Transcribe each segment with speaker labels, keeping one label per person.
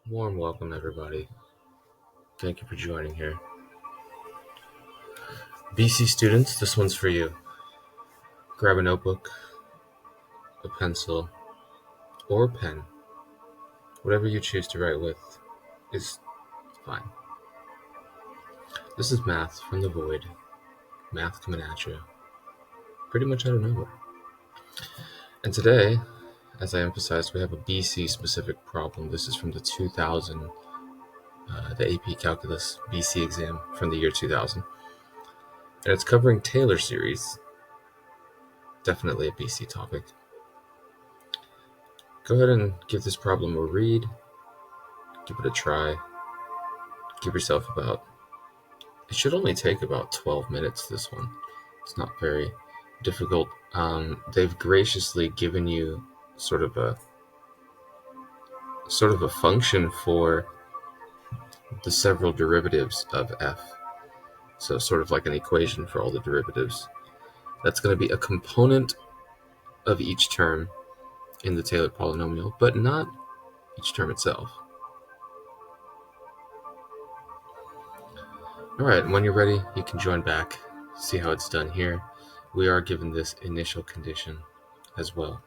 Speaker 1: Warm welcome, everybody. Thank you for joining here. BC students, this one's for you. Grab a notebook, a pencil, or a pen. Whatever you choose to write with is fine. This is math from the void. Math coming at you. Pretty much out of nowhere. And today, as I emphasized, we have a BC specific problem. This is from the 2000, the AP Calculus BC exam from the year 2000. And it's covering Taylor series. Definitely a BC topic. Go ahead and give this problem a read. Give it a try. Give yourself it should only take about 12 minutes, this one. It's not very difficult. They've graciously given you sort of a function for the several derivatives of f. So sort of like an equation for all the derivatives. That's going to be a component of each term in the Taylor polynomial, but not each term itself. Alright, when you're ready, you can join back, see how it's done here. We are given this initial condition as well.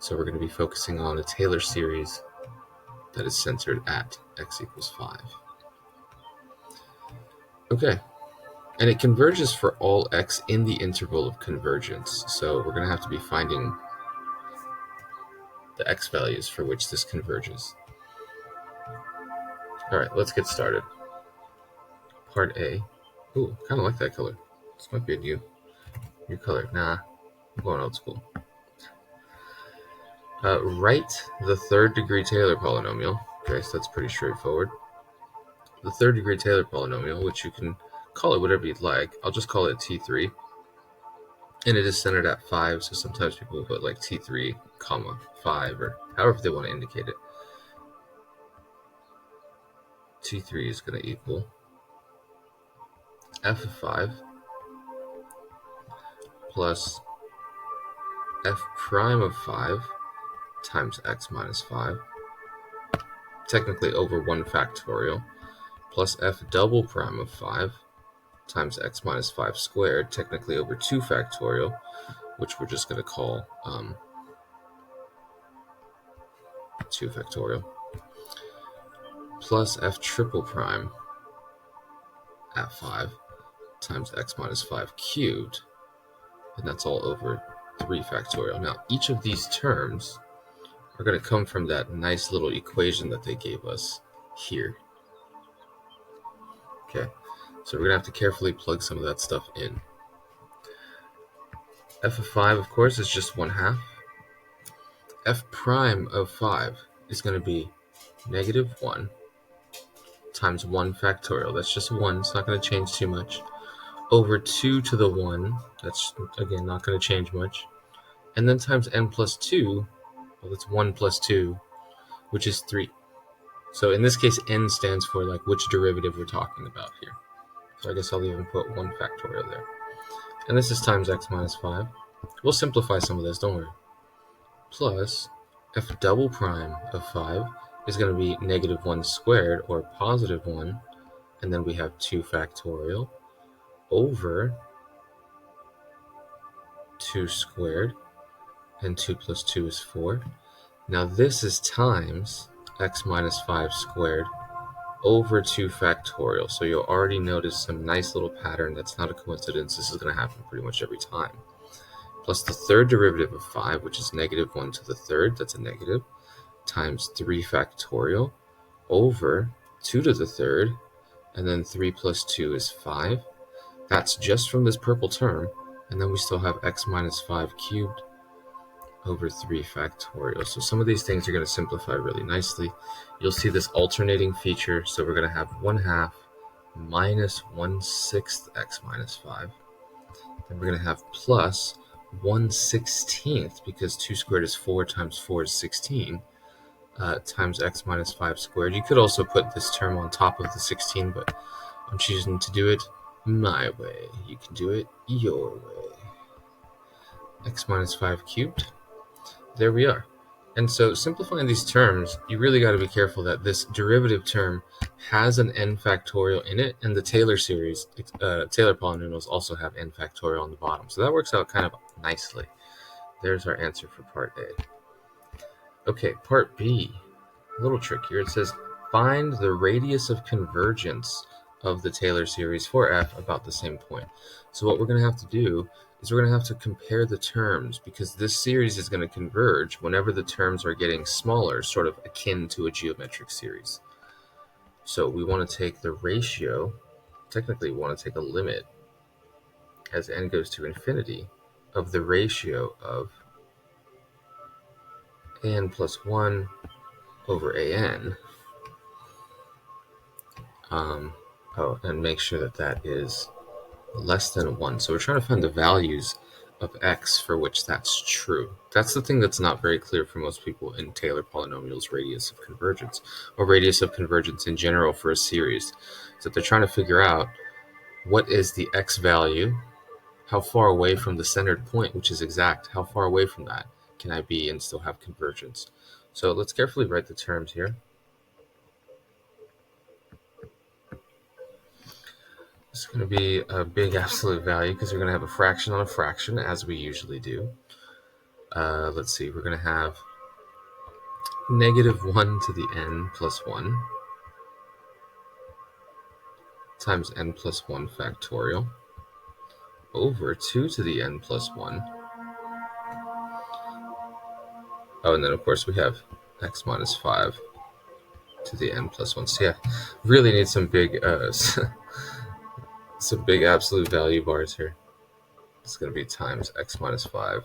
Speaker 1: So we're going to be focusing on a Taylor series that is centered at x equals 5. Okay, and it converges for all x in the interval of convergence. So we're going to have to be finding the x values for which this converges. Alright, let's get started. Part A. Ooh, kind of like that color. This might be a new color. Nah, I'm going old school. Write the third degree Taylor polynomial. Okay, so that's pretty straightforward. The third degree Taylor polynomial, which you can call it whatever you'd like. I'll just call it T3. And it is centered at 5, so sometimes people will put like T3, 5, or however they want to indicate it. T3 is going to equal f of 5 plus f prime of 5 times x minus 5, technically over 1 factorial, plus f double prime of 5 times x minus 5 squared, technically over 2 factorial, which we're just going to call 2 factorial, plus f triple prime at 5 times x minus 5 cubed, and that's all over 3 factorial. Now, each of these terms are going to come from that nice little equation that they gave us here. Okay, so we're going to have to carefully plug some of that stuff in. F of 5, of course, is just 1/2. F prime of 5 is going to be negative 1 times 1 factorial. That's just 1. It's not going to change too much. Over 2 to the 1. That's, again, not going to change much. And then times n plus 2. Well, that's 1 plus 2, which is 3. So in this case, n stands for like which derivative we're talking about here. So I guess I'll even put 1 factorial there. And this is times x minus 5. We'll simplify some of this, don't worry. Plus f double prime of 5 is going to be negative 1 squared, or positive 1. And then we have 2 factorial over 2 squared. And 2 plus 2 is 4. Now this is times x minus 5 squared over 2 factorial. So you'll already notice some nice little pattern. That's not a coincidence. This is going to happen pretty much every time. Plus the third derivative of 5, which is negative 1 to the third. That's a negative. Times 3 factorial over 2 to the third. And then 3 plus 2 is 5. That's just from this purple term. And then we still have x minus 5 cubed over 3 factorial. So some of these things are going to simplify really nicely. You'll see this alternating feature. So we're going to have 1/2 minus 1/6 x minus 5. Then we're going to have plus 1/16, because 2 squared is 4 times 4 is 16, times x minus 5 squared. You could also put this term on top of the 16, but I'm choosing to do it my way. You can do it your way. X minus 5 cubed. There we are. And so simplifying these terms, you really got to be careful that this derivative term has an n factorial in it, and the Taylor series, Taylor polynomials also have n factorial on the bottom. So that works out kind of nicely. There's our answer for part A. Okay, part B, a little trickier. It says, find the radius of convergence of the Taylor series for f about the same point. So what we're going to have to do is we're going to have to compare the terms, because this series is going to converge whenever the terms are getting smaller, sort of akin to a geometric series. So we want to take the ratio, technically we want to take a limit as n goes to infinity of the ratio of an plus 1 over an. And make sure that that is less than 1. So we're trying to find the values of x for which that's true. That's the thing that's not very clear for most people in Taylor polynomials, radius of convergence, or radius of convergence in general for a series. So they're trying to figure out what is the x value, how far away from the centered point, which is exact, how far away from that can I be and still have convergence. So let's carefully write the terms here. It's going to be a big absolute value because we're going to have a fraction on a fraction, as we usually do. Let's see, we're going to have negative 1 to the n plus 1 times n plus 1 factorial over 2 to the n plus 1. Oh, and then of course we have x minus 5 to the n plus 1. So yeah, really need some big absolute value bars here. It's going to be times x minus 5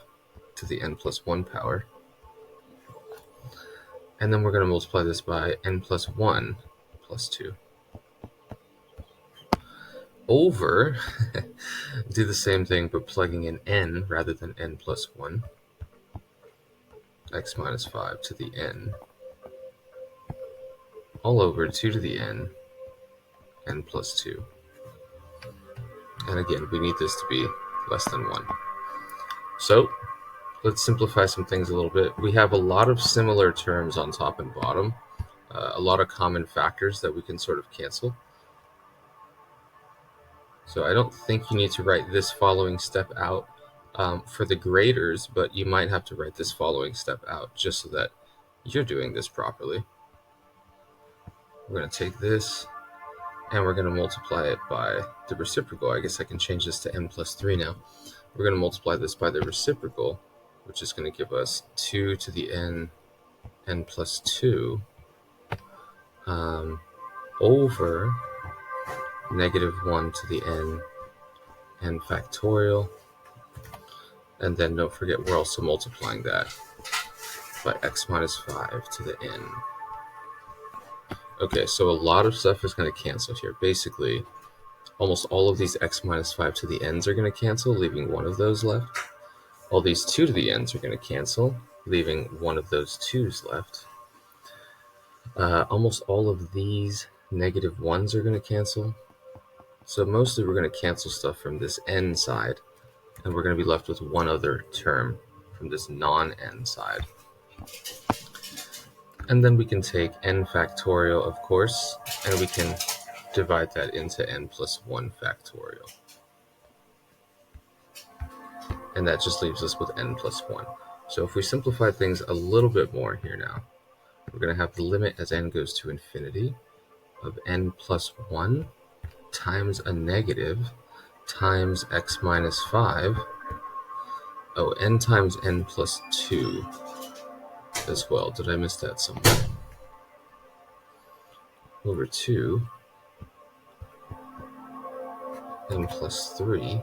Speaker 1: to the n plus 1 power. And then we're going to multiply this by n plus 1 plus 2. Over, do the same thing but plugging in n rather than n plus 1. X minus 5 to the n. All over 2 to the n, n plus 2. And again, we need this to be less than 1. So let's simplify some things a little bit. We have a lot of similar terms on top and bottom, a lot of common factors that we can sort of cancel. So I don't think you need to write this following step out for the graders, but you might have to write this following step out just so that you're doing this properly. We're going to take this and we're going to multiply it by the reciprocal. I guess I can change this to n plus 3 now. We're going to multiply this by the reciprocal, which is going to give us 2 to the n plus 2 over negative 1 to the n factorial. And then don't forget, we're also multiplying that by x minus 5 to the n. Okay, so a lot of stuff is going to cancel here. Basically, almost all of these x minus 5 to the n's are going to cancel, leaving one of those left. All these 2 to the n's are going to cancel, leaving one of those 2's left. Almost all of these negative 1's are going to cancel. So mostly we're going to cancel stuff from this n side, and we're going to be left with one other term from this non-n side. And then we can take n factorial, of course, and we can divide that into n plus 1 factorial. And that just leaves us with n plus 1. So if we simplify things a little bit more here now, we're going to have the limit as n goes to infinity of n plus 1 times a negative times x minus 5. Oh, n times n plus 2 as well. Did I miss that somewhere? Over 2 n plus 3.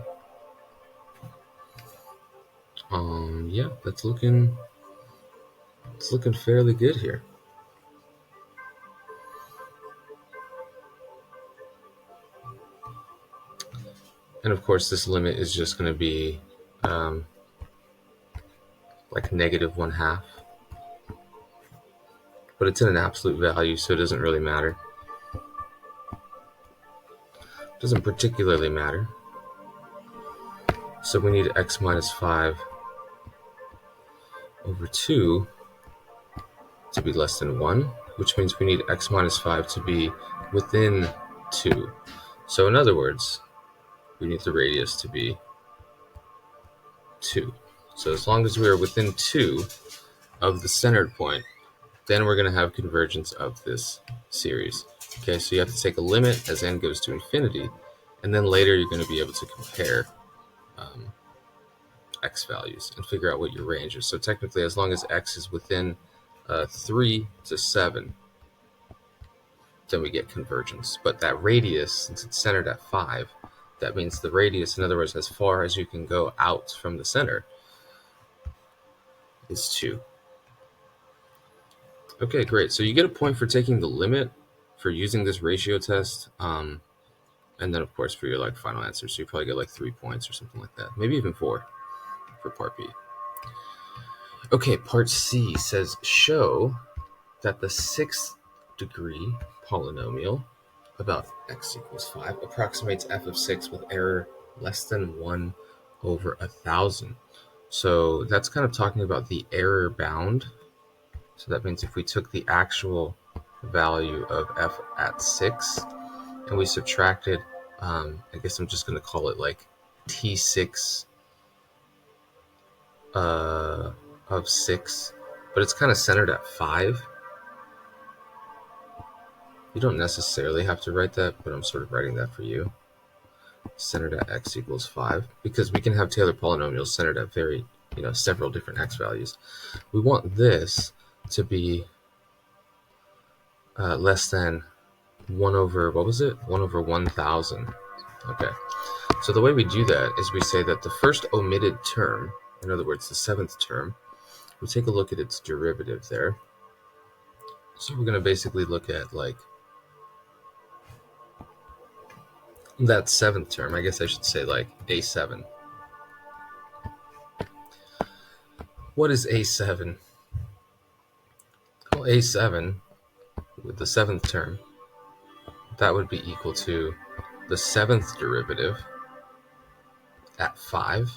Speaker 1: Yeah, it's looking fairly good here. And of course, this limit is just going to be like negative 1/2. But it's in an absolute value, so it doesn't really matter. It doesn't particularly matter. So we need x minus 5 over 2 to be less than 1, which means we need x minus 5 to be within 2. So in other words, we need the radius to be 2. So as long as we are within 2 of the centered point, then we're going to have convergence of this series. Okay, so you have to take a limit as n goes to infinity, and then later you're going to be able to compare x values and figure out what your range is. So technically, as long as x is within 3 to 7, then we get convergence. But that radius, since it's centered at 5, that means the radius, in other words, as far as you can go out from the center, is 2. Okay, great. So you get a point for taking the limit, for using this ratio test, and then of course for your final answer. So you probably get 3 points or something like that, maybe even 4 for part B. Okay, part C says show that the 6th degree polynomial about x equals 5 approximates f of 6 with error less than 1 over 1,000. So that's kind of talking about the error bound. So that means if we took the actual value of f at 6 and we subtracted, I guess I'm just going to call it t6 of 6, but it's kind of centered at 5. You don't necessarily have to write that, but I'm sort of writing that for you. Centered at x equals 5, because we can have Taylor polynomials centered at several different x values. We want this to be less than 1 over, 1 over 1,000. Okay, so the way we do that is we say that the first omitted term, in other words, the 7th term, we take a look at its derivative there. So we're going to basically look at that 7th term. I guess I should say a7. What is a7? Well, a7 with the 7th term, that would be equal to the 7th derivative at 5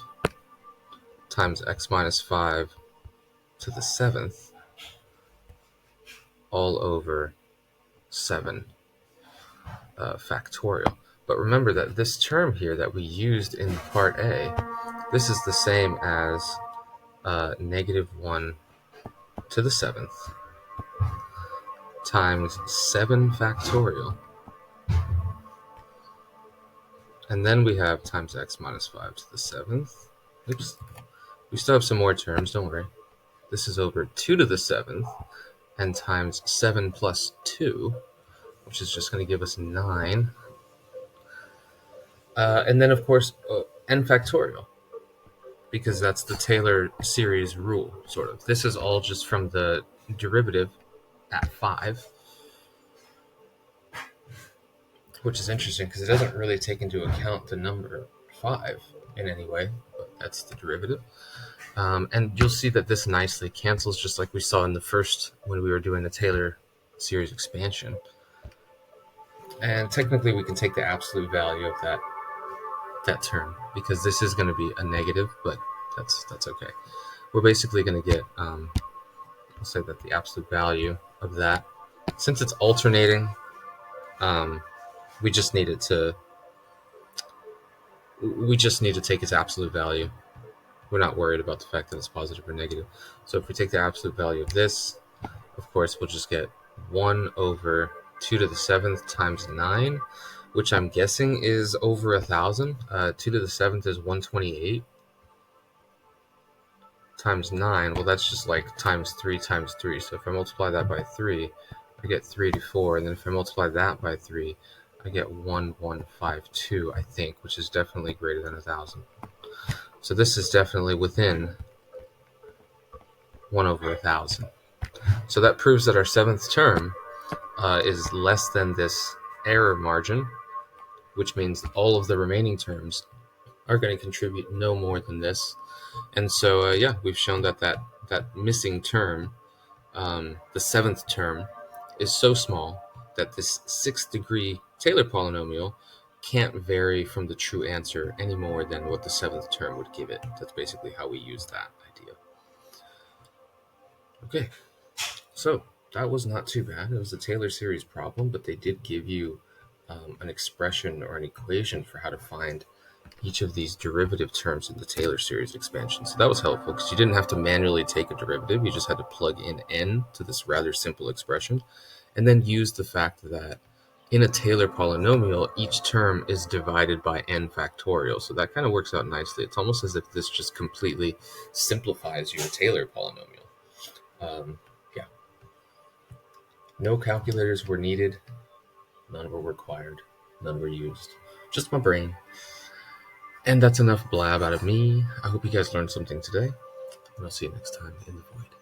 Speaker 1: times x minus 5 to the 7th all over 7 factorial. But remember that this term here that we used in part A, this is the same as negative 1 to the 7th times 7 factorial. And then we have times x minus 5 to the 7th. Oops. We still have some more terms, don't worry. This is over 2 to the 7th and times 7 plus 2, which is just going to give us 9. And then, of course, n factorial, because that's the Taylor series rule, sort of. This is all just from the derivative at 5, which is interesting because it doesn't really take into account the number 5 in any way, but that's the derivative. And you'll see that this nicely cancels, just like we saw in the first when we were doing the Taylor series expansion. And technically we can take the absolute value of that term, because this is going to be a negative, but that's okay. We're basically going to get, I'll say that the absolute value of that, since it's alternating, we just need to take its absolute value. We're not worried about the fact that it's positive or negative. So if we take the absolute value of this, of course, we'll just get 1 over 2 to the 7th times 9, which I'm guessing is over 1,000. 2 to the 7th is 128 times 9. Well, that's just times 3 times 3. So if I multiply that by 3, I get 384. And then if I multiply that by 3, I get 1152, I think, which is definitely greater than 1,000. So this is definitely within 1 over 1,000. So that proves that our 7th term is less than this error margin, which means all of the remaining terms are going to contribute no more than this. And so, yeah, we've shown that that missing term, the 7th term, is so small that this 6th degree Taylor polynomial can't vary from the true answer any more than what the 7th term would give it. That's basically how we use that idea. Okay, so that was not too bad. It was a Taylor series problem, but they did give you an expression or an equation for how to find each of these derivative terms in the Taylor series expansion. So that was helpful because you didn't have to manually take a derivative. You just had to plug in n to this rather simple expression and then use the fact that in a Taylor polynomial, each term is divided by n factorial. So that kind of works out nicely. It's almost as if this just completely simplifies your Taylor polynomial. Yeah. No calculators were needed. None were required. None were used. Just my brain. And that's enough blab out of me. I hope you guys learned something today. And I'll see you next time in the void.